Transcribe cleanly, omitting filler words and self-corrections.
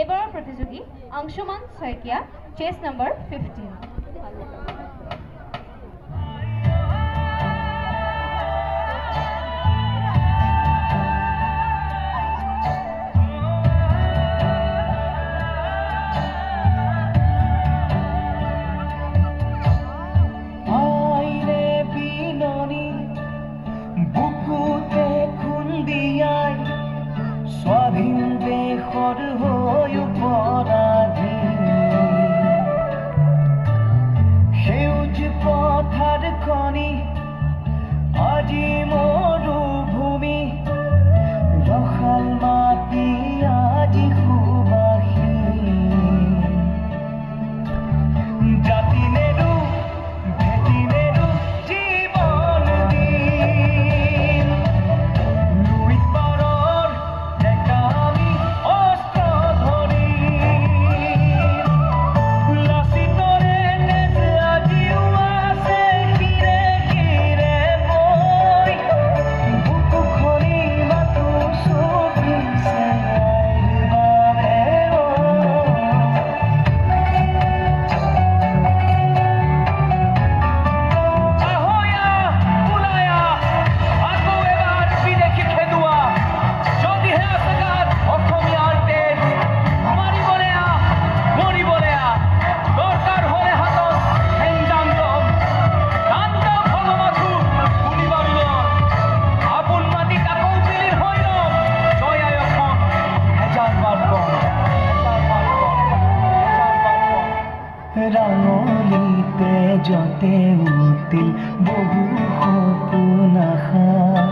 এবাৰৰ প্ৰতিযোগী অংশুমান শইকীয়া, চেছ নম্বৰ 15। স্বাধীন দেশৰ হৈ পৰাধী সেউজ পথাৰ খনি আজি মৰুভূমি ৰসাল মাটি আজি সুবাসী জাতি নেৰু ভেটি নেৰু জীৱন দিন লুইত পাৰৰ ডেকা আমি অস্ত্ৰ ধৰি লাচিতৰে তেজ আজিও আছে শিৰে শিৰে বৈ বুকু খনি মাথো চবিছে ৰাইবাৰে ahoya ulaya আকৌ এবাৰ বিদেশী খেদুৱা যদিহে আছে গাত অসমীয়াৰ তেজ মাৰিবলৈ মৰিবলৈ দৰকাৰ হ'লে হাতত হেংজাম দম কান্দ ভগমাথু গুলি বাবিলৰ আপোন মাটিত আকৌ পিলিৰ হৈ ৰম জয় আই অসম হেজাৰ বাৰ কম ৰাঙলী তেজতে উঠিল বহু সপোন আশা